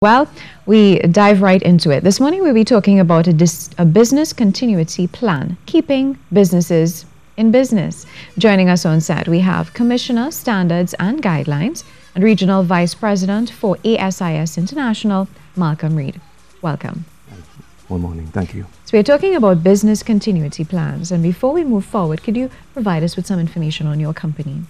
Well, we dive right into it. This morning we'll be talking about a business continuity plan, keeping businesses in business. Joining us on set, we have Commissioner, Standards and Guidelines and Regional Vice President for ASIS International, Malcolm Reid. Welcome. Good morning. Thank you. So we're talking about business continuity plans. And before we move forward, could you provide us with some information on your company?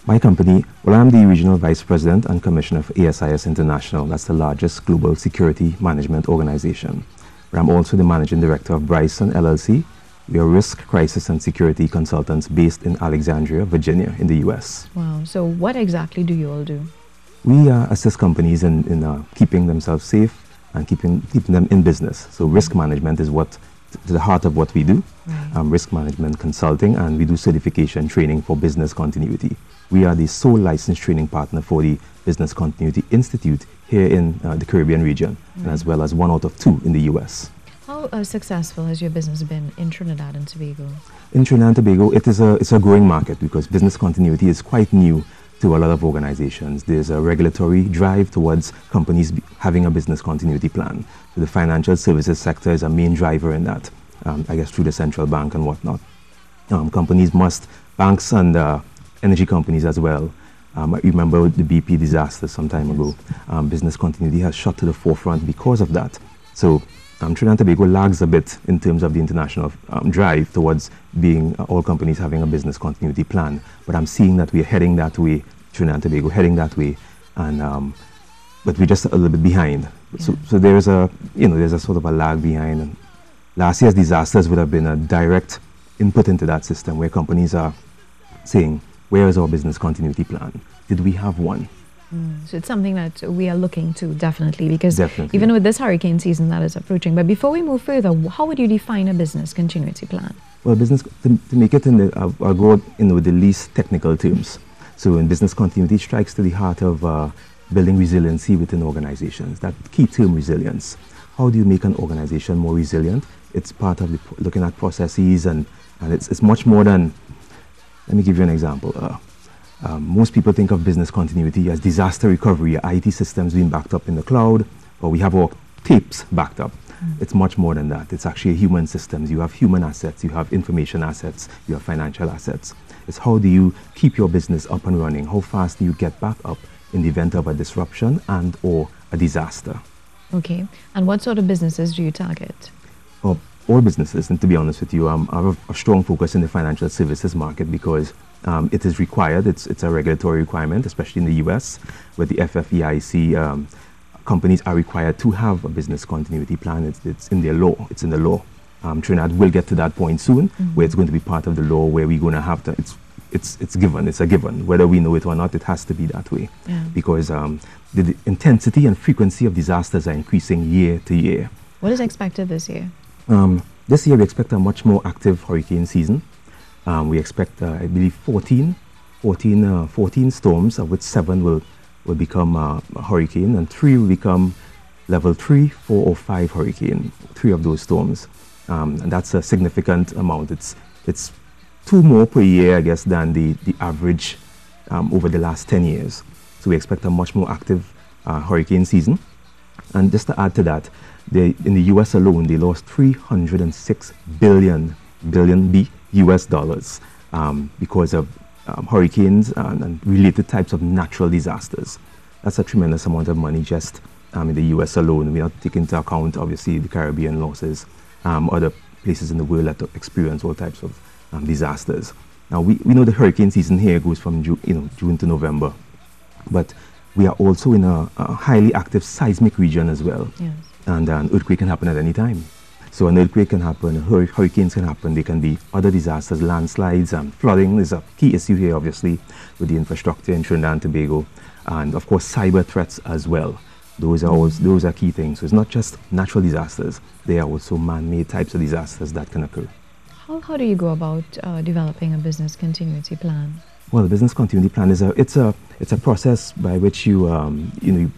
My company, well, I'm the Regional Vice President and Commissioner for ASIS International. That's the largest global security management organization. I'm also the Managing Director of Bryson LLC. We are risk, crisis and security consultants based in Alexandria, Virginia, in the U.S. Wow. So what exactly do you all do? We assist companies in keeping themselves safe and keeping them in business. So risk management is to the heart of what we do. Right. Risk management consulting, and we do certification training for business continuity. We are the sole licensed training partner for the Business Continuity Institute here in the Caribbean region, and as well as 1 out of 2 in the U.S. How successful has your business been in Trinidad and Tobago? In Trinidad and Tobago, it's a growing market because business continuity is quite new to a lot of organizations. There's a regulatory drive towards companies having a business continuity plan. So the financial services sector is a main driver in that, I guess through the central bank and whatnot. Banks and energy companies as well. I remember the BP disaster some time ago. Business continuity has shot to the forefront because of that. So Trinidad and Tobago lags a bit in terms of the international drive towards being all companies having a business continuity plan. But I'm seeing that we're heading that way, Trinidad and Tobago heading that way, and but we're just a little bit behind. Yeah. So there's a sort of a lag behind. And last year's disasters would have been a direct input into that system where companies are saying, where is our business continuity plan? Did we have one? So it's something that we are looking to definitely, because even with this hurricane season that is approaching. But before we move further, how would you define a business continuity plan? Well, to make it I'll go with the least technical terms. So in business continuity, it strikes to the heart of building resiliency within organizations. That key term, resilience. How do you make an organization more resilient? It's part of looking at processes, and it's much more than. Let me give you an example. Most people think of business continuity as disaster recovery, IT systems being backed up in the cloud, or we have our tapes backed up. It's much more than that. It's actually human systems. You have human assets, you have information assets, you have financial assets. It's how do you keep your business up and running? How fast do you get back up in the event of a disruption and or a disaster? Okay. And what sort of businesses do you target? All businesses, and to be honest with you, I have a strong focus in the financial services market because it is required. It's a regulatory requirement, especially in the U.S., where the FFEIC companies are required to have a business continuity plan. It's in their law. It's in the law. Trinidad will get to that point soon, where it's going to be part of the law, where we're going to have to. It's given. It's a given. Whether we know it or not, it has to be that way, because the intensity and frequency of disasters are increasing year to year. What is expected this year? This year we expect a much more active hurricane season. We expect, I believe, 14 storms, of which 7 will become a hurricane, and 3 will become level 3, 4, or 5 hurricane. 3 of those storms, and that's a significant amount. It's 2 more per year, I guess, than the average over the last 10 years. So we expect a much more active hurricane season. And just to add to that, in the U.S. alone, they lost $306 billion US dollars because of hurricanes and related types of natural disasters. That's a tremendous amount of money just in the U.S. alone. We're not taking into account, obviously, the Caribbean losses, other places in the world that experience all types of disasters. Now, we know the hurricane season here goes from June to November, but we are also in a highly active seismic region as well. Yes. And an earthquake can happen at any time. So an earthquake can happen, hurricanes can happen, there can be other disasters, landslides, and flooding is a key issue here, obviously, with the infrastructure in Trinidad and Tobago. And of course, cyber threats as well. Those are key things. So it's not just natural disasters, there are also man-made types of disasters that can occur. How do you go about developing a business continuity plan? Well, the business continuity plan is a process by which you're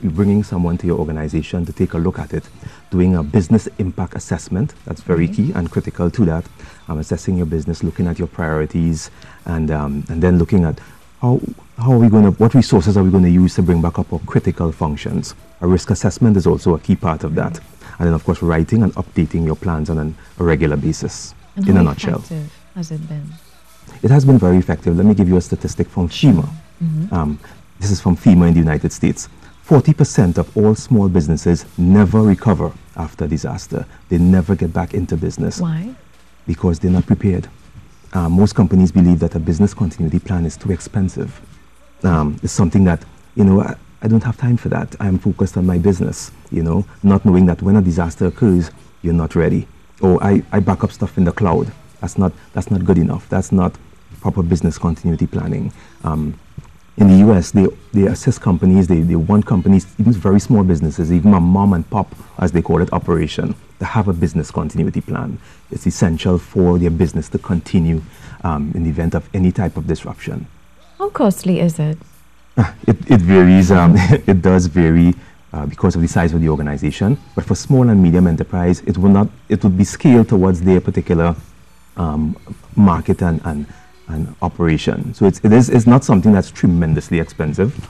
bringing someone to your organization to take a look at it, doing a business impact assessment. That's very key and critical to that. Assessing your business, looking at your priorities, and then looking at what resources are we going to use to bring back up our critical functions. a risk assessment is also a key part of that. And then, of course, writing and updating your plans on a regular basis, And in how a nutshell. effective has it been? It has been very effective. Let me give you a statistic from FEMA. This is from FEMA in the United States. 40% of all small businesses never recover after disaster. They never get back into business. Why? Because they're not prepared. Most companies believe that a business continuity plan is too expensive. It's something that, I don't have time for that. I'm focused on my business, not knowing that when a disaster occurs, you're not ready. Or I back up stuff in the cloud. That's not good enough. That's not proper business continuity planning. In the US, they assist companies, they want companies, even very small businesses, even a mom and pop, as they call it, operation, to have a business continuity plan. It's essential for their business to continue in the event of any type of disruption. How costly is it? It varies. It does vary because of the size of the organization. But for small and medium enterprise, it would be scaled towards their particular market and operation. So it's not something that's tremendously expensive.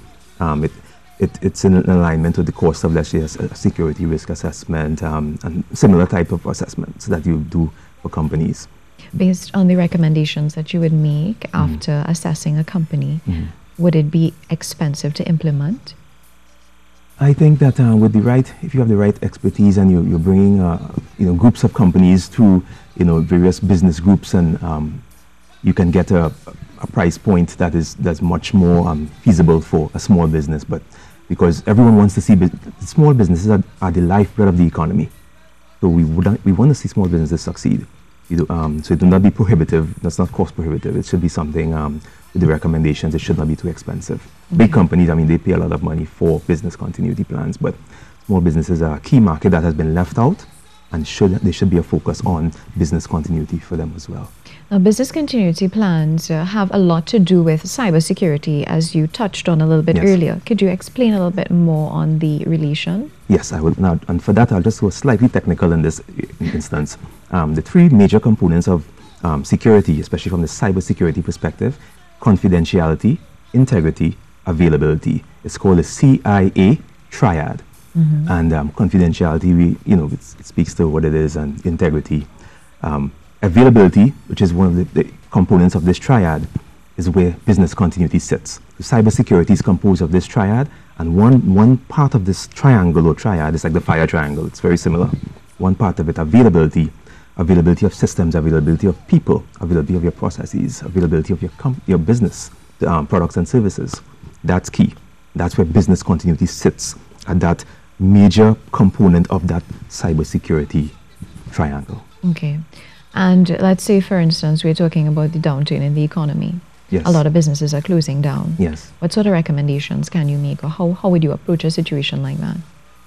It's in alignment with the cost of, let's say, a security risk assessment and similar type of assessments that you do for companies. Based on the recommendations that you would make after assessing a company, would it be expensive to implement? I think that if you have the right expertise and you're bringing groups of companies through various business groups, and you can get a price point that's much more feasible for a small business. But because everyone wants to see small businesses are the lifeblood of the economy, so we want to see small businesses succeed. So it will not be prohibitive. That's not cost prohibitive. It should be something with the recommendations. It should not be too expensive. Big companies, they pay a lot of money for business continuity plans, but small businesses are a key market that has been left out, and there should be a focus on business continuity for them as well. Now, business continuity plans have a lot to do with cybersecurity, as you touched on a little bit earlier. Could you explain a little bit more on the relation? Yes, I will. Now, and for that, I'll just go slightly technical in this instance. The three major components of security, especially from the cybersecurity perspective: confidentiality, integrity, availability. It's called the CIA triad. And confidentiality, it speaks to what it is, and integrity. Availability, which is one of the components of this triad, is where business continuity sits. So cybersecurity is composed of this triad, and one part of this triangle or triad is like the fire triangle. It's very similar. One part of it, availability of systems, availability of people, availability of your processes, availability of your business, products and services. That's key. That's where business continuity sits, at that major component of that cybersecurity triangle. Okay. And let's say, for instance, we're talking about the downturn in the economy. Yes. A lot of businesses are closing down. Yes. What sort of recommendations can you make, or how would you approach a situation like that?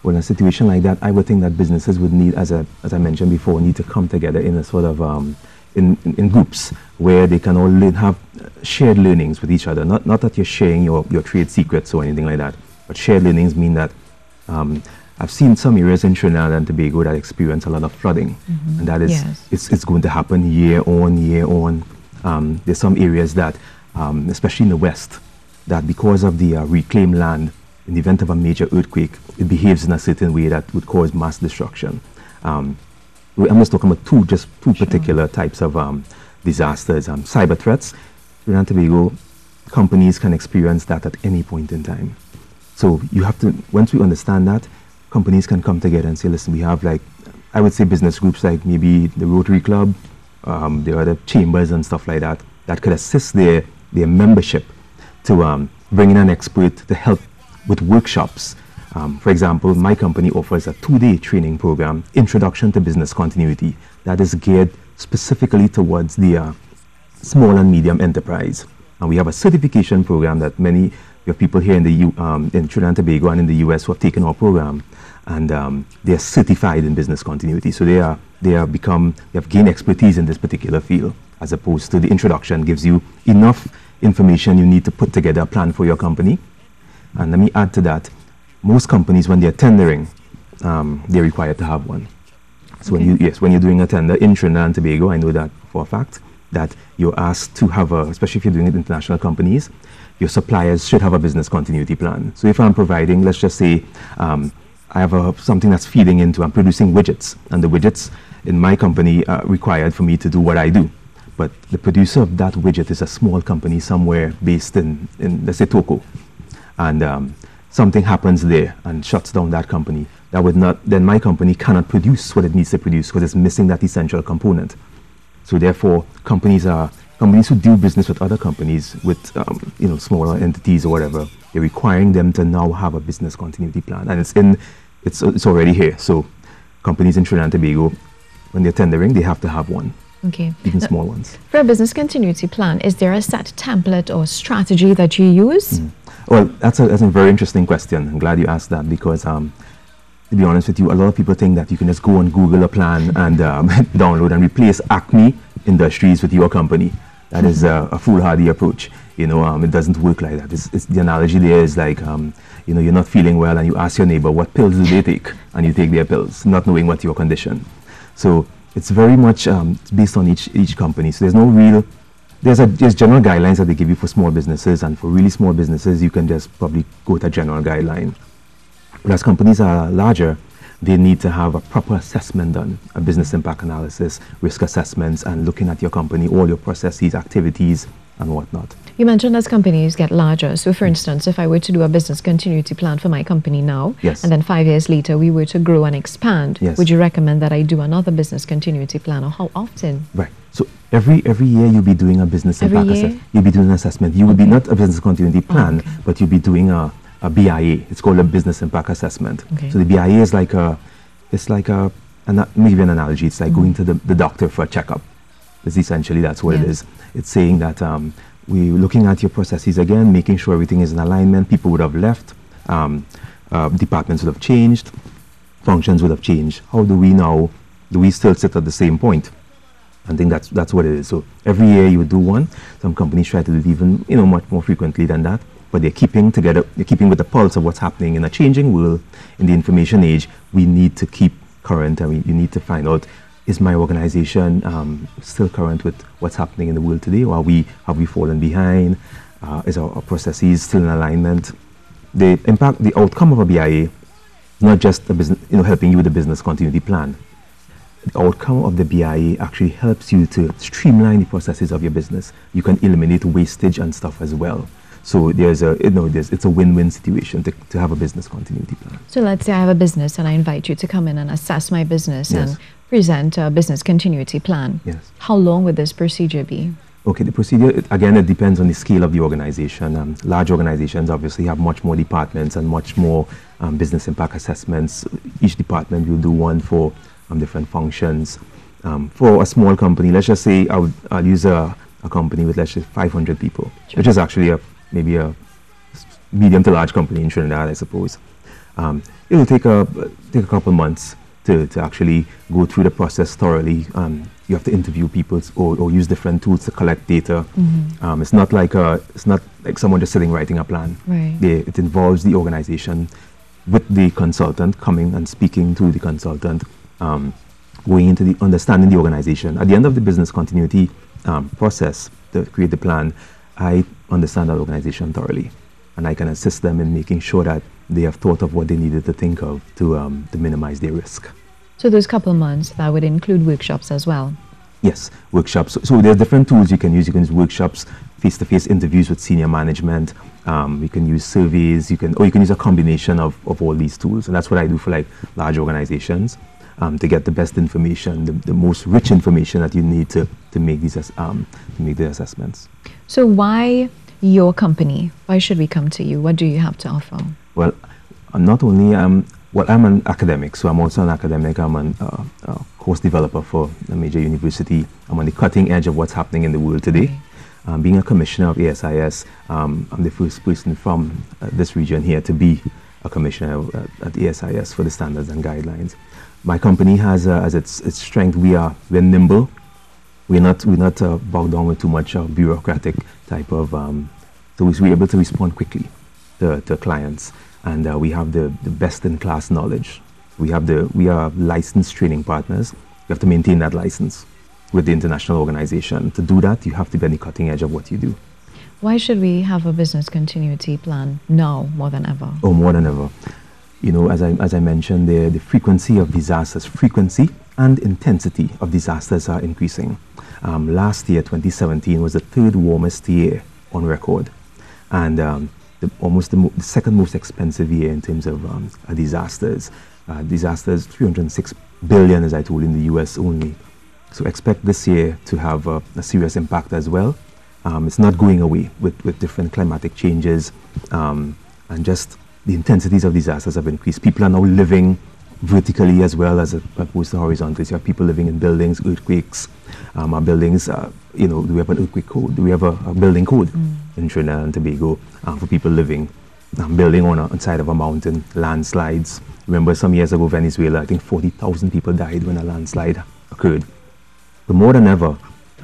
Well, in a situation like that, I would think that businesses would need, as I mentioned before, need to come together in a sort of in groups where they can all have shared learnings with each other. Not that you're sharing your trade secrets or anything like that, but shared learnings mean that I've seen some areas in Trinidad and Tobago that experience a lot of flooding, and that is it's going to happen year on. There's some areas that, especially in the west, that because of the reclaimed land, in the event of a major earthquake, it behaves in a certain way that would cause mass destruction. I'm just talking about two particular types of disasters. Cyber threats. Trinidad and Tobago companies can experience that at any point in time. So you have to, once we understand that, companies can come together and say, listen, we have, like, I would say business groups like maybe the Rotary Club, there are other chambers and stuff like that, that could assist their membership to bring in an expert to help with workshops. For example, my company offers a 2-day training program, Introduction to Business Continuity, that is geared specifically towards the small and medium enterprise. And we have a certification program that we have people here in Trinidad and Tobago and in the US who have taken our program, and they are certified in business continuity. So they have gained expertise in this particular field, as opposed to the introduction gives you enough information you need to put together a plan for your company. And let me add to that, most companies, when they're tendering, they're required to have one. So when you're doing a tender in Trinidad and Tobago, I know that for a fact, that you're asked to have especially if you're doing it international companies, your suppliers should have a business continuity plan. So if I'm providing, let's just say, I have something that's feeding into, I'm producing widgets, and the widgets in my company are required for me to do what I do. But the producer of that widget is a small company somewhere based in let's say, Toko. And something happens there and shuts down that company. That would not, then my company cannot produce what it needs to produce because it's missing that essential component. So therefore, companies who do business with other companies, with smaller entities or whatever, they're requiring them to now have a business continuity plan, and it's already here. So companies in Trinidad and Tobago, when they're tendering, they have to have one. Okay. Even small ones. For a business continuity plan, is there a set template or strategy that you use? Well, that's a very interesting question. I'm glad you asked that because, to be honest with you, a lot of people think that you can just go on Google a plan and download and replace Acme Industries with your company. That is a foolhardy approach. It doesn't work like that. The analogy there is like, you're not feeling well and you ask your neighbor what pills do they take, and you take their pills, not knowing what your condition. So it's very much based on each company. So there's general guidelines that they give you for small businesses, and for really small businesses, you can just probably go with a general guideline. But as companies are larger, they need to have a proper assessment done, a business impact analysis, risk assessments, and looking at your company, all your processes, activities, and whatnot. You mentioned as companies get larger. So for instance, if I were to do a business continuity plan for my company now, yes, and then 5 years later we were to grow and expand, yes, would you recommend that I do another business continuity plan, or how often? Right. So every year you'll be doing a business impact assessment. You'll be doing an assessment. You will be not a business continuity plan, but you'll be doing a BIA. It's called a business impact assessment. Okay. So the BIA is like let me give you an analogy. It's like going to the doctor for a checkup. It's essentially, that's what it is. It's saying that we're looking at your processes again, making sure everything is in alignment. People would have left, departments would have changed, functions would have changed. How do we still sit at the same point? I think that's what it is. So every year you would do one. Some companies try to do it even much more frequently than that. But they're keeping with the pulse of what's happening in a changing world. In the information age, we need to keep current, and you need to find out, is my organization still current with what's happening in the world today, or have we fallen behind? Is our processes still in alignment? The outcome of a BIA, not just a business, helping you with the business continuity plan. The outcome of the BIA actually helps you to streamline the processes of your business. You can eliminate wastage and stuff as well. So it's a win-win situation to have a business continuity plan. So let's say I have a business and I invite you to come in and assess my business, yes, and present a business continuity plan. Yes. How long would this procedure be? Okay, the procedure, it depends on the scale of the organization. Large organizations obviously have much more departments and much more business impact assessments. Each department will do one for different functions. For a small company, let's just say I'll use a company with, let's say, 500 people, sure, which is actually maybe a medium to large company in Trinidad, I suppose. It will take a couple months to actually go through the process thoroughly. You have to interview people or use different tools to collect data. Mm-hmm. It's not like someone just sitting writing a plan. Right. It involves the organization with the consultant coming and speaking to the consultant, going into the understanding the organization. At the end of the business continuity process to create the plan, I understand that organization thoroughly, and I can assist them in making sure that they have thought of what they needed to think of to minimize their risk. So those couple of months, that would include workshops as well? Yes, workshops. So there are different tools you can use. You can use workshops, face-to-face interviews with senior management. You can use surveys. You can use a combination of all these tools. And that's what I do for like large organizations, to get the best information, the most rich information that you need to make the assessments. So why your company? Why should we come to you? What do you have to offer? Well, not only I'm an academic, so I'm also an academic. I'm a course developer for a major university. I'm on the cutting edge of what's happening in the world today. Okay. Being a commissioner of ASIS, I'm the first person from this region here to be a commissioner at ASIS for the standards and guidelines. My company has as its strength, we're nimble. We're not bogged down with too much bureaucratic type of. So we're able to respond quickly to clients, and we have the best-in-class knowledge. We are licensed training partners. You have to maintain that license with the international organization. To do that, you have to be on the cutting edge of what you do. Why should we have a business continuity plan now more than ever? Oh, more than ever. You know, as I mentioned there, the frequency of disasters, frequency and intensity of disasters are increasing. Last year, 2017, was the third warmest year on record, and the second most expensive year in terms of disasters. Disasters, 306 billion, as I told you, in the US only. So expect this year to have a serious impact as well. It's not going away with different climatic changes, and just the intensities of disasters have increased. People are now living vertically as well as opposed to horizontally. So you have people living in buildings, earthquakes. Our buildings, you know, do we have an earthquake code? Do we have a building code in Trinidad and Tobago for people living, building on side of a mountain, landslides? Remember some years ago, Venezuela, I think 40,000 people died when a landslide occurred. But more than ever,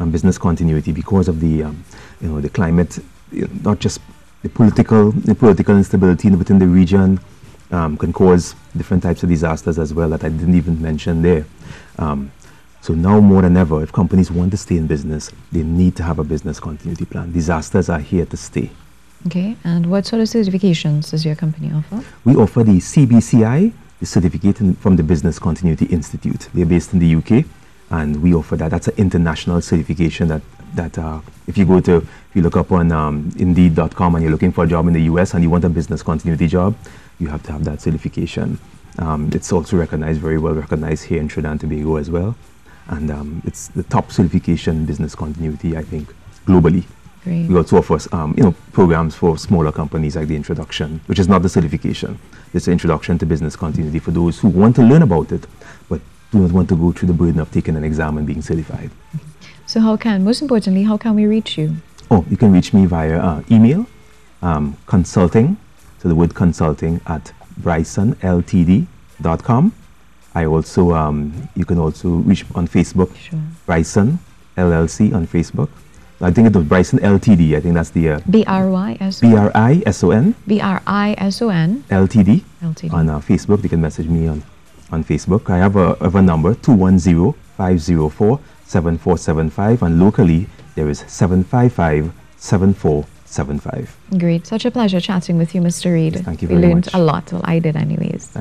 business continuity, because of the, you know, the climate, not just the political instability within the region, can cause different types of disasters as well that I didn't even mention there. So now more than ever, if companies want to stay in business, they need to have a business continuity plan. Disasters are here to stay. Okay, and what sort of certifications does your company offer? We offer the CBCI, the certificate from the Business Continuity Institute. They're based in the UK, and we offer that. That's an international certification that if you look up on Indeed.com and you're looking for a job in the US and you want a business continuity job, you have to have that certification. It's also recognized, very well recognized here in Trinidad and Tobago as well. And it's the top certification in business continuity, I think, globally. Great. We also offer programs for smaller companies, like the introduction, which is not the certification. It's the introduction to business continuity for those who want to learn about it, but do not want to go through the burden of taking an exam and being certified. So most importantly, how can we reach you? Oh, you can reach me via email, consulting, so the word consulting at brysonltd.com. I also, you can also reach on Facebook, Sure. Bryson LLC on Facebook. I think it was Bryson Ltd. I think that's the B-R-Y-S-O-N. B-R-I-S-O-N. B-R-I-S-O-N. Ltd. Ltd. On Facebook. You can message me on Facebook. I have a number, 210-504-7475, and locally there is 755-7475. Great. Such a pleasure chatting with you, Mr. Reid. Thank you very much. We learned a lot. Well, I did anyways.